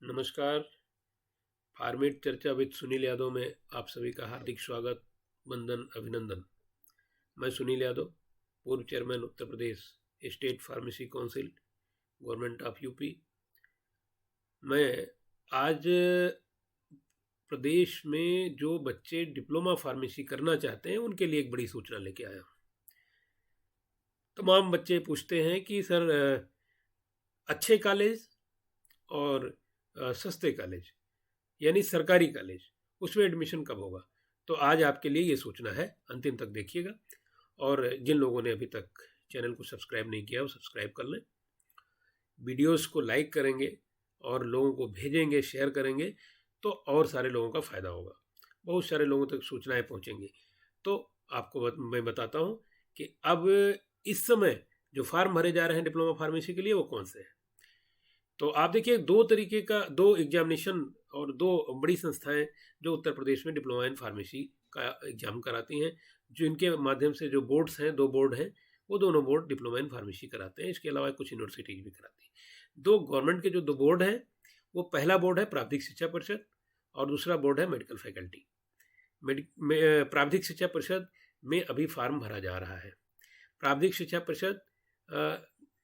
नमस्कार। फार्मेट चर्चा विद सुनील यादव में आप सभी का हार्दिक स्वागत, वंदन, अभिनंदन। मैं सुनील यादव, पूर्व chairman Uttar Pradesh state pharmacy council, government of UP. मैं आज प्रदेश में जो बच्चे डिप्लोमा फार्मेसी करना चाहते हैं उनके लिए एक बड़ी सूचना लेके आया हूँ। तमाम बच्चे पूछते हैं कि सर अच्छे कॉलेज और सस्ते कॉलेज यानी सरकारी कॉलेज, उसमें एडमिशन कब होगा। तो आज आपके लिए ये सूचना है, अंतिम तक देखिएगा। और जिन लोगों ने अभी तक चैनल को सब्सक्राइब नहीं किया वो सब्सक्राइब कर लें, वीडियोस को लाइक करेंगे और लोगों को भेजेंगे, शेयर करेंगे तो और सारे लोगों का फ़ायदा होगा, बहुत सारे लोगों तक सूचनाएं पहुंचेंगी। तो आपको मैं बताता हूं कि अब इस समय जो फार्म भरे जा रहे हैं डिप्लोमा फार्मेसी के लिए वो कौन से हैं। तो आप देखिए, दो तरीके का, दो एग्जामिनेशन और दो बड़ी संस्थाएं जो उत्तर प्रदेश में डिप्लोमा इन फार्मेसी का एग्जाम कराती हैं, जो इनके माध्यम से जो बोर्ड्स हैं, दो बोर्ड हैं, वो दोनों बोर्ड डिप्लोमा इन फार्मेसी कराते हैं। इसके अलावा कुछ यूनिवर्सिटीज भी कराती हैं। दो गवर्नमेंट के जो दो बोर्ड हैं, वो पहला बोर्ड है प्राविधिक शिक्षा परिषद और दूसरा बोर्ड है मेडिकल फैकल्टी। प्राविधिक शिक्षा परिषद में अभी फार्म भरा जा रहा है। प्राविधिक शिक्षा परिषद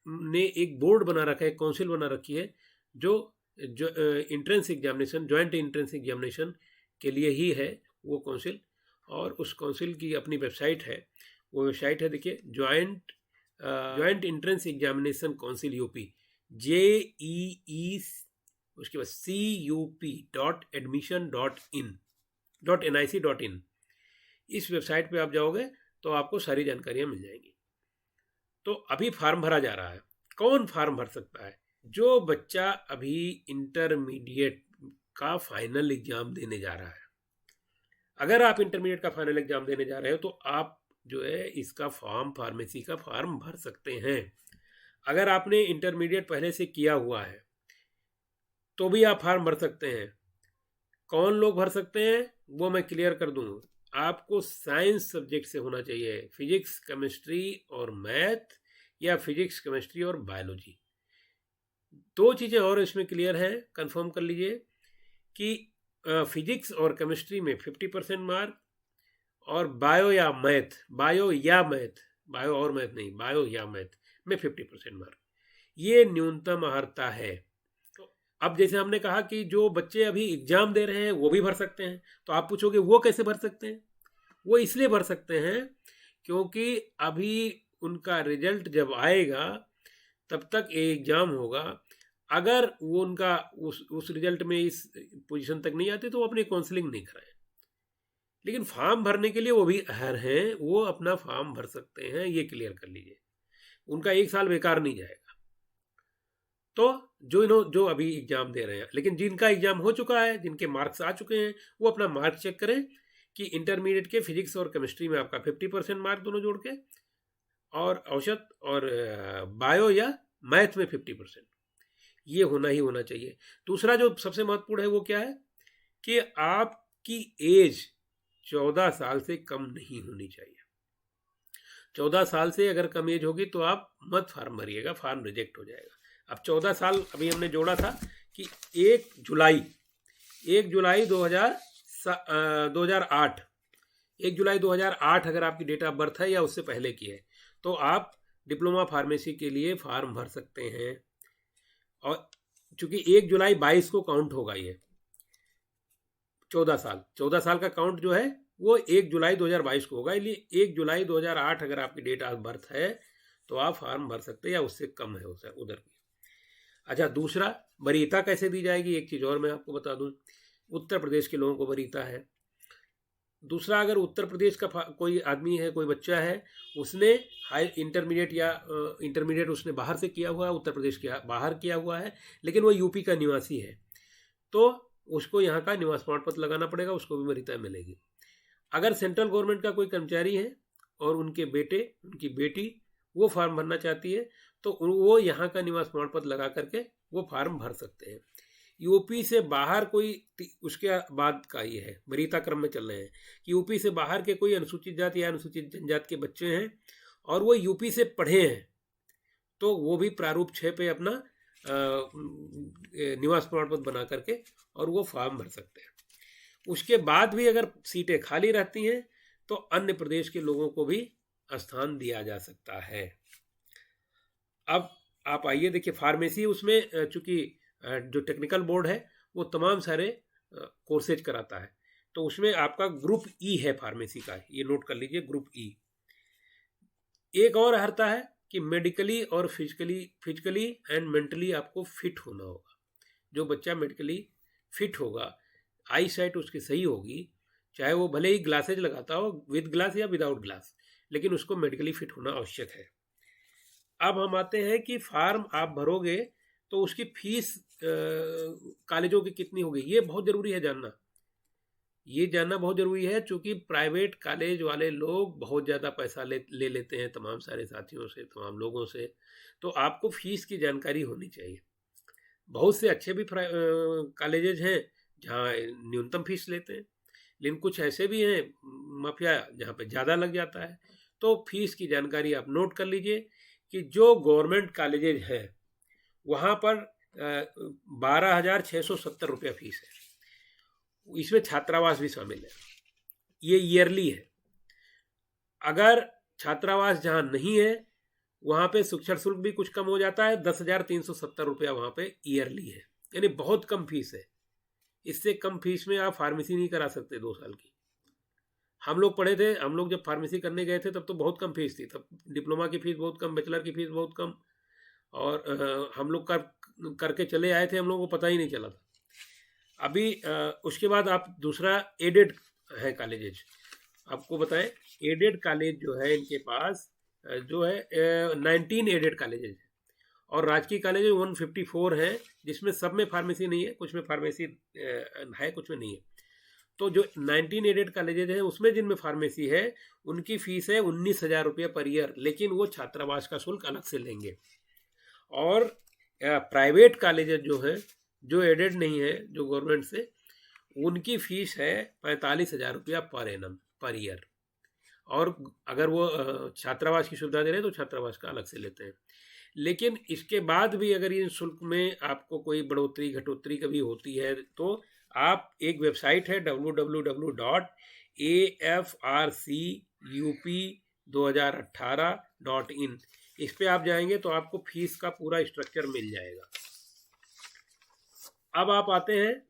ने एक बोर्ड बना रखा है, एक काउंसिल बना रखी है जो entrance examination, joint entrance examination के लिए ही है वो काउंसिल। और उस काउंसिल की अपनी वेबसाइट है, वो वेबसाइट है, देखिए, joint entrance examination council UP, JEE, उसके बाद cup.admission.in.nic.in। इस वेबसाइट पे आप जाओगे तो आपको सारी जानकारियां मिल जाएंगी। तो अभी फार्म भरा जा रहा है। कौन फार्म भर सकता है? जो बच्चा अभी इंटरमीडिएट का फाइनल एग्जाम देने जा रहा है। अगर आप इंटरमीडिएट का फाइनल एग्जाम देने जा रहे हो तो आप जो है इसका फॉर्म, फार्मेसी का फॉर्म भर सकते हैं। अगर आपने इंटरमीडिएट पहले से किया हुआ है तो भी आप फार्म भर सकते हैं। कौन लोग भर सकते हैं वो मैं क्लियर कर दूं। आपको साइंस सब्जेक्ट से होना चाहिए, फिजिक्स, केमिस्ट्री और मैथ, या फिजिक्स, केमिस्ट्री और बायोलॉजी। दो चीज़ें और इसमें क्लियर हैं, कंफर्म कर लीजिए कि फिजिक्स और केमिस्ट्री में 50% मार्क, और बायो या मैथ, बायो और मैथ नहीं, बायो या मैथ में 50% मार्क, ये न्यूनतम अर्हता है। अब जैसे हमने कहा कि जो बच्चे अभी एग्जाम दे रहे हैं वो भी भर सकते हैं। तो आप पूछोगे वो कैसे भर सकते हैं? वो इसलिए भर सकते हैं क्योंकि अभी उनका रिजल्ट जब आएगा तब तक एग्जाम होगा। अगर वो उनका उस रिजल्ट में इस पोजीशन तक नहीं आते तो वो अपनी काउंसलिंग नहीं कराएं। लेकिन फॉर्म भरने के लिए वो भी अहर हैं, वो अपना फॉर्म भर सकते हैं, ये क्लियर कर लीजिए। उनका एक साल बेकार नहीं जाएगा। तो जो अभी एग्जाम दे रहे हैं, लेकिन जिनका एग्जाम हो चुका है, जिनके मार्क्स आ चुके हैं, वो अपना मार्क चेक करें कि इंटरमीडिएट के फिजिक्स और केमिस्ट्री में आपका 50% मार्क दोनों जोड़ के, और औसत और बायो या मैथ में 50%, ये होना ही होना चाहिए। दूसरा जो सबसे महत्वपूर्ण है वो क्या है कि आपकी एज 14 साल से कम नहीं होनी चाहिए। 14 साल से अगर कम एज होगी तो आप मत फार्म भरिएगा, फार्म रिजेक्ट हो जाएगा। अब 14 साल अभी हमने जोड़ा था कि 1 जुलाई 2008 1 जुलाई 2008 अगर आपकी डेट ऑफ बर्थ है या उससे पहले की है तो आप डिप्लोमा फार्मेसी के लिए फार्म भर सकते हैं। और चूंकि 1 जुलाई 22 को काउंट होगा, ये 14 साल का काउंट जो है वो 1 जुलाई 2022 को होगा, इसलिए 1 जुलाई 2008 अगर आपकी डेट ऑफ बर्थ है तो आप फार्म भर सकते हैं, या उससे कम है उधर की। अच्छा, दूसरा, वरीयता कैसे दी जाएगी, एक चीज़ और मैं आपको बता दूं। उत्तर प्रदेश के लोगों को वरीयता है। दूसरा, अगर उत्तर प्रदेश का कोई आदमी है, कोई बच्चा है, उसने हाई इंटरमीडिएट उसने बाहर से किया हुआ है, उत्तर प्रदेश के बाहर किया हुआ है, लेकिन वो यूपी का निवासी है, तो उसको यहाँ का निवास प्रमाण पत्र लगाना पड़ेगा, उसको भी वरीयता मिलेगी। अगर सेंट्रल गवर्नमेंट का कोई कर्मचारी है और उनके बेटे, उनकी बेटी वो फॉर्म भरना चाहती है तो वो यहाँ का निवास प्रमाण पत्र लगा करके वो फॉर्म भर सकते हैं। यूपी से बाहर कोई, उसके बाद का ये है, वरीयता क्रम में चल रहे हैं कि यूपी से बाहर के कोई अनुसूचित जाति या अनुसूचित जनजाति के बच्चे हैं और वो यूपी से पढ़े हैं तो वो भी प्रारूप 6 पे अपना निवास प्रमाण पत्र बना करके और वो फॉर्म भर सकते हैं। उसके बाद भी अगर सीटें खाली रहती हैं तो अन्य प्रदेश के लोगों को भी स्थान दिया जा सकता है। अब आप आइए देखिए फार्मेसी उसमें चूंकि जो टेक्निकल बोर्ड है वो तमाम सारे कोर्सेज कराता है, तो उसमें आपका ग्रुप ई है फार्मेसी का, ये नोट कर लीजिए ग्रुप ई। एक और हरता है कि मेडिकली और फिजिकली एंड मेंटली आपको फिट होना होगा। जो बच्चा मेडिकली फिट होगा, आई साइट उसकी सही होगी, चाहे वो भले ही ग्लासेज लगाता हो विद ग्लास या विदाउट ग्लास, लेकिन उसको मेडिकली फिट होना आवश्यक है। अब हम आते हैं कि फार्म आप भरोगे तो उसकी फीस कॉलेजों की कितनी होगी, ये बहुत ज़रूरी है जानना। ये जानना बहुत ज़रूरी है क्योंकि प्राइवेट कॉलेज वाले लोग बहुत ज़्यादा पैसा ले लेते हैं तमाम सारे साथियों से, तमाम लोगों से। तो आपको फीस की जानकारी होनी चाहिए। बहुत से अच्छे भी कॉलेजेज हैं जहाँ न्यूनतम फीस लेते हैं, लेकिन कुछ ऐसे भी हैं माफिया जहाँ पे ज़्यादा लग जाता है। तो फीस की जानकारी आप नोट कर लीजिए कि जो गवर्नमेंट कॉलेजेज हैं वहाँ पर 12,670 रुपया फीस है। इसमें छात्रावास भी शामिल है, ये ईयरली है। अगर छात्रावास जहाँ नहीं है वहाँ पे शिक्षण शुल्क भी कुछ कम हो जाता है, 10,370 रुपया वहाँ पे ईयरली है, यानी बहुत कम फीस है। इससे कम फीस में आप फार्मेसी नहीं करा सकते 2 साल की। हम लोग पढ़े थे, हम लोग जब फार्मेसी करने गए थे तब तो बहुत कम फीस थी, तब डिप्लोमा की फीस बहुत कम, बैचलर की फीस बहुत कम, और हम लोग करके चले आए थे, हम लोगों को पता ही नहीं चला था। अभी उसके बाद आप दूसरा एडेड है कॉलेजेज, आपको बताएं एडेड कॉलेज जो है इनके पास जो है 19 एडेड कॉलेजेज है, और राजकीय कॉलेज 154 हैं, जिसमें सब में फार्मेसी नहीं है, कुछ में फार्मेसी है कुछ में नहीं है। तो जो 19 एडेड कॉलेजेज हैं उसमें जिनमें फार्मेसी है उनकी फीस है 19,000 रुपये पर ईयर, लेकिन वो छात्रावास का शुल्क अलग से लेंगे। और प्राइवेट कॉलेजेज जो है जो एडेड नहीं है, जो गवर्नमेंट से, उनकी फीस है 45,000 रुपया पर एनम पर ईयर, और अगर वो छात्रावास की सुविधा दे रहे हैं तो छात्रावास का अलग से लेते हैं। लेकिन इसके बाद भी अगर इन शुल्क में आपको कोई बढ़ोतरी घटोतरी कभी होती है तो आप एक वेबसाइट है www.afrcup2018.in, इस पे आप जाएंगे तो आपको फीस का पूरा स्ट्रक्चर मिल जाएगा। अब आप आते हैं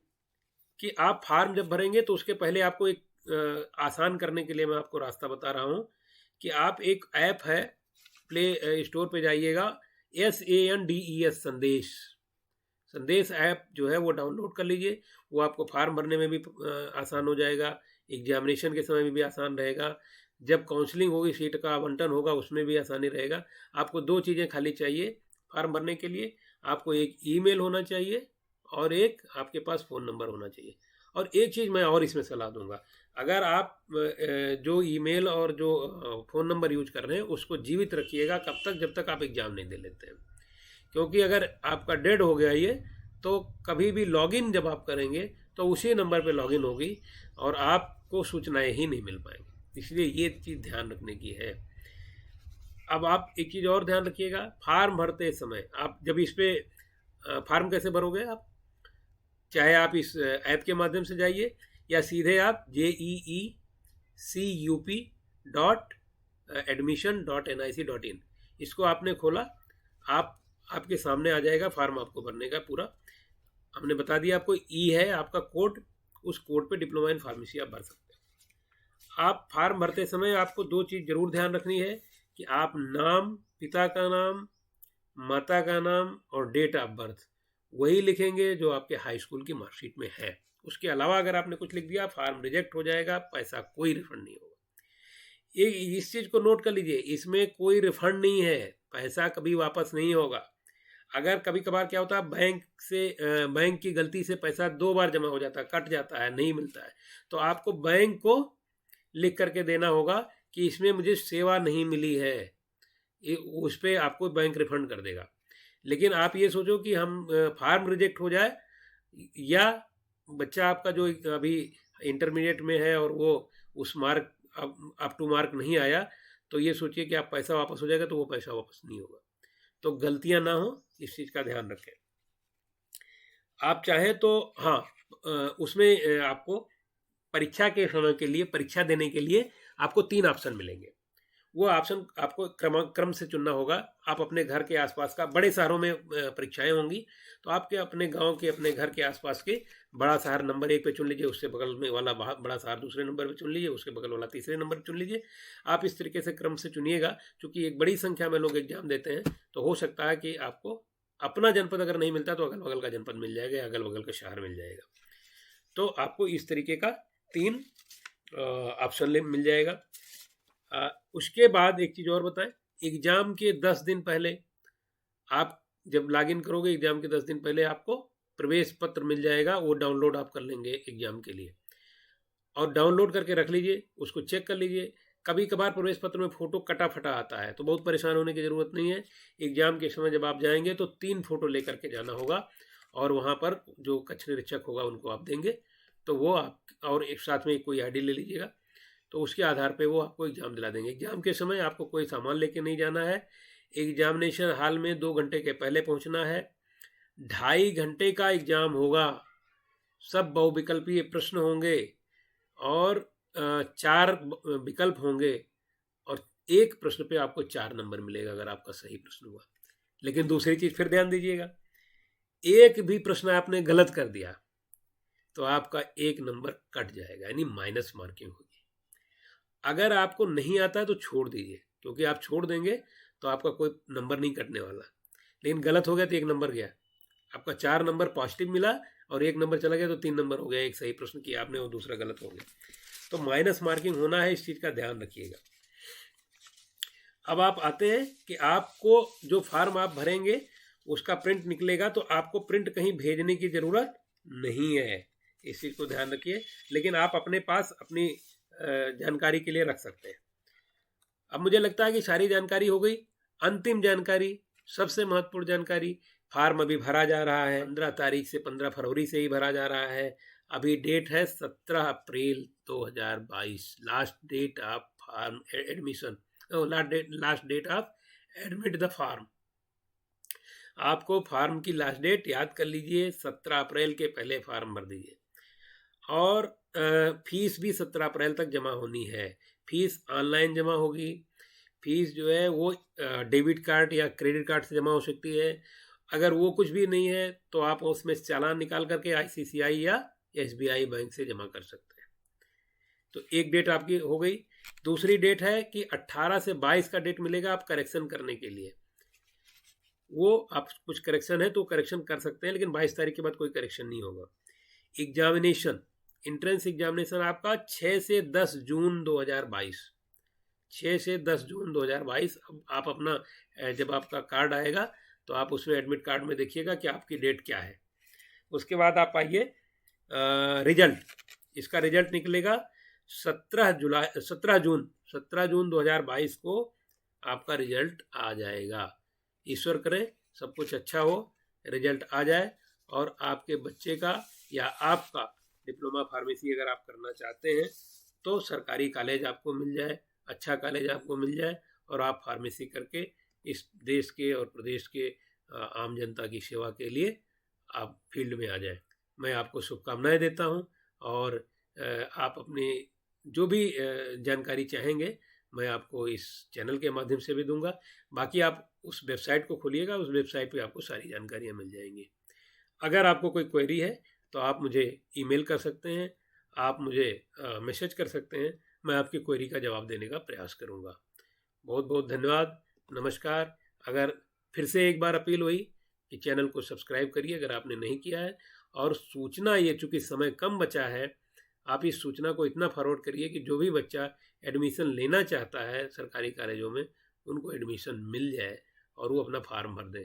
कि आप फार्म जब भरेंगे तो उसके पहले आपको एक आसान करने के लिए मैं आपको रास्ता बता रहा हूँ कि आप एक ऐप है, प्ले स्टोर पे जाइएगा, SANDES संदेश ऐप जो है वो डाउनलोड कर लीजिए। वो आपको फार्म भरने में भी आसान हो जाएगा, एग्जामिनेशन के समय में भी आसान रहेगा, जब काउंसलिंग होगी सीट का आवंटन होगा उसमें भी आसानी रहेगा। आपको 2 चीज़ें खाली चाहिए फार्म भरने के लिए, आपको एक ईमेल होना चाहिए और एक आपके पास फ़ोन नंबर होना चाहिए। और एक चीज़ मैं और इसमें सलाह दूंगा, अगर आप जो ईमेल और जो फ़ोन नंबर यूज कर रहे हैं उसको जीवित रखिएगा कब तक, जब तक आप एग्ज़ाम नहीं दे लेते हैं। क्योंकि अगर आपका डेड हो गया ये तो कभी भी लॉगिन जब आप करेंगे तो उसी नंबर पे लॉगिन होगी और आपको सूचनाएं ही नहीं मिल पाएंगी, इसलिए ये चीज़ ध्यान रखने की है। अब आप एक चीज़ और ध्यान रखिएगा, फार्म भरते समय आप जब इस पे फार्म कैसे भरोगे, आप चाहे आप इस ऐप के माध्यम से जाइए या सीधे आप JEECUP.admission.nic.in, इसको आपने खोला, आपके सामने आ जाएगा फार्म आपको भरने का पूरा। हमने बता दिया आपको, ई है आपका कोड, उस कोड पे डिप्लोमा इन फार्मेसी आप भर सकते हैं। आप फार्म भरते समय आपको 2 चीज़ जरूर ध्यान रखनी है कि आप नाम, पिता का नाम, माता का नाम और डेट ऑफ बर्थ वही लिखेंगे जो आपके हाई स्कूल की मार्कशीट में है। उसके अलावा अगर आपने कुछ लिख दिया फार्म रिजेक्ट हो जाएगा, पैसा कोई रिफंड नहीं होगा। इस चीज़ को नोट कर लीजिए, इसमें कोई रिफंड नहीं है, पैसा कभी वापस नहीं होगा। अगर कभी कभार क्या होता है बैंक की गलती से पैसा 2 बार जमा हो जाता है, कट जाता है, नहीं मिलता है, तो आपको बैंक को लिख करके देना होगा कि इसमें मुझे सेवा नहीं मिली है, उस पर आपको बैंक रिफंड कर देगा। लेकिन आप ये सोचो कि हम फार्म रिजेक्ट हो जाए या बच्चा आपका जो अभी इंटरमीडिएट में है और वो उस मार्क अप टू मार्क नहीं आया, तो ये सोचिए कि आप पैसा वापस हो जाएगा, तो वो पैसा वापस नहीं होगा। तो गलतियां ना हो, इस चीज़ का ध्यान रखें। आप चाहें तो हाँ, उसमें आपको परीक्षा के समय के लिए, परीक्षा देने के लिए आपको 3 ऑप्शन मिलेंगे। वो ऑप्शन आपको क्रम से चुनना होगा। आप अपने घर के आसपास का, बड़े शहरों में परीक्षाएं होंगी, तो आपके अपने गांव के, अपने घर के आसपास के बड़ा शहर नंबर 1 पे चुन लीजिए, उससे बगल में वाला बड़ा शहर दूसरे नंबर पे चुन लीजिए, उसके बगल वाला तीसरे नंबर पे चुन लीजिए। आप इस तरीके से क्रम से चुनिएगा, क्योंकि एक बड़ी संख्या में लोग एग्जाम देते हैं, तो हो सकता है कि आपको अपना जनपद अगर नहीं मिलता तो अगल बगल का जनपद मिल जाएगा, अगल बगल का शहर मिल जाएगा। तो आपको इस तरीके का 3 ऑप्शन मिल जाएगा। उसके बाद एक चीज़ और बताएं, एग्ज़ाम के 10 दिन पहले आप जब लॉगिन करोगे, एग्ज़ाम के 10 दिन पहले आपको प्रवेश पत्र मिल जाएगा, वो डाउनलोड आप कर लेंगे एग्ज़ाम के लिए, और डाउनलोड करके रख लीजिए, उसको चेक कर लीजिए। कभी कभार प्रवेश पत्र में फ़ोटो कटा फटा आता है, तो बहुत परेशान होने की ज़रूरत नहीं है। एग्ज़ाम के समय जब आप जाएंगे तो 3 फ़ोटो लेकर के जाना होगा, और वहाँ पर जो कक्ष निरीक्षक होगा उनको आप देंगे, तो वो आप, और एक साथ में कोई ID ले लीजिएगा, तो उसके आधार पे वो आपको एग्ज़ाम दिला देंगे। एग्ज़ाम के समय आपको कोई सामान लेके नहीं जाना है। एग्जामिनेशन हॉल में 2 घंटे के पहले पहुंचना है। 2.5 घंटे का एग्ज़ाम होगा, सब बहुविकल्पीय प्रश्न होंगे, और 4 विकल्प होंगे, और एक प्रश्न पे आपको 4 नंबर मिलेगा अगर आपका सही प्रश्न हुआ। लेकिन दूसरी चीज़ फिर ध्यान दीजिएगा, एक भी प्रश्न आपने गलत कर दिया तो आपका 1 नंबर कट जाएगा, यानी माइनस मार्किंग होगी। अगर आपको नहीं आता है तो छोड़ दीजिए, क्योंकि आप छोड़ देंगे तो आपका कोई नंबर नहीं कटने वाला। लेकिन गलत हो गया तो 1 नंबर गया, आपका 4 नंबर पॉजिटिव मिला और 1 नंबर चला गया, तो 3 नंबर हो गया। एक सही प्रश्न किया आपने और दूसरा गलत हो गया, तो माइनस मार्किंग होना है, इस चीज़ का ध्यान रखिएगा। अब आप आते हैं कि आपको जो फॉर्म आप भरेंगे उसका प्रिंट निकलेगा, तो आपको प्रिंट कहीं भेजने की ज़रूरत नहीं है, इस चीज़ को ध्यान रखिए। लेकिन आप अपने पास अपनी जानकारी के लिए रख सकते हैं। अब मुझे लगता है कि सारी जानकारी हो गई। अंतिम जानकारी, सबसे महत्वपूर्ण जानकारी, फार्म अभी भरा जा रहा है, 15 तारीख से 15 फरवरी से ही भरा जा रहा है। अभी डेट है 17 April 2022, last date of form admission, last date of admit the form. आपको फार्म की लास्ट डेट याद कर लीजिए, 17 अप्रैल के पहले फार्म भर दीजिए। और फीस भी 17 अप्रैल तक जमा होनी है। फीस ऑनलाइन जमा होगी। फीस जो है वो डेबिट कार्ड या क्रेडिट कार्ड से जमा हो सकती है। अगर वो कुछ भी नहीं है तो आप उसमें चालान निकाल करके ICICI या SBI बैंक से जमा कर सकते हैं। तो एक डेट आपकी हो गई। दूसरी डेट है कि 18 से 22 का डेट मिलेगा आप करेक्शन करने के लिए। वो आप कुछ करेक्शन है तो करेक्शन कर सकते हैं, लेकिन 22 तारीख के बाद कोई करेक्शन नहीं होगा। एग्जामिनेशन, एंट्रेंस एग्जामिनेशन आपका 6 से 10 जून 2022, 6 से 10 जून 2022। अब आप अपना जब आपका कार्ड आएगा तो आप उसमें एडमिट कार्ड में देखिएगा कि आपकी डेट क्या है। उसके बाद आप आइए रिजल्ट, इसका रिजल्ट निकलेगा 17 जून 2022 को आपका रिजल्ट आ जाएगा। ईश्वर करे सब कुछ अच्छा हो, रिजल्ट आ जाए और आपके बच्चे का या आपका डिप्लोमा फार्मेसी अगर आप करना चाहते हैं तो सरकारी कॉलेज आपको मिल जाए, अच्छा कॉलेज आपको मिल जाए, और आप फार्मेसी करके इस देश के और प्रदेश के आम जनता की सेवा के लिए आप फील्ड में आ जाए। मैं आपको शुभकामनाएं देता हूं, और आप अपनी जो भी जानकारी चाहेंगे मैं आपको इस चैनल के माध्यम से भी दूंगा। बाकी आप उस वेबसाइट को खोलिएगा, उस वेबसाइट पे आपको सारी जानकारियां मिल जाएंगी। अगर आपको कोई क्वेरी है तो आप मुझे ईमेल कर सकते हैं, आप मुझे मैसेज कर सकते हैं, मैं आपकी क्वेरी का जवाब देने का प्रयास करूंगा। बहुत बहुत धन्यवाद, नमस्कार। अगर फिर से एक बार अपील हुई कि चैनल को सब्सक्राइब करिए अगर आपने नहीं किया है, और सूचना ये, चूँकि समय कम बचा है, आप इस सूचना को इतना फॉरवर्ड करिए कि जो भी बच्चा एडमिशन लेना चाहता है सरकारी कॉलेजों में, उनको एडमिशन मिल जाए और वो अपना फॉर्म भर दें।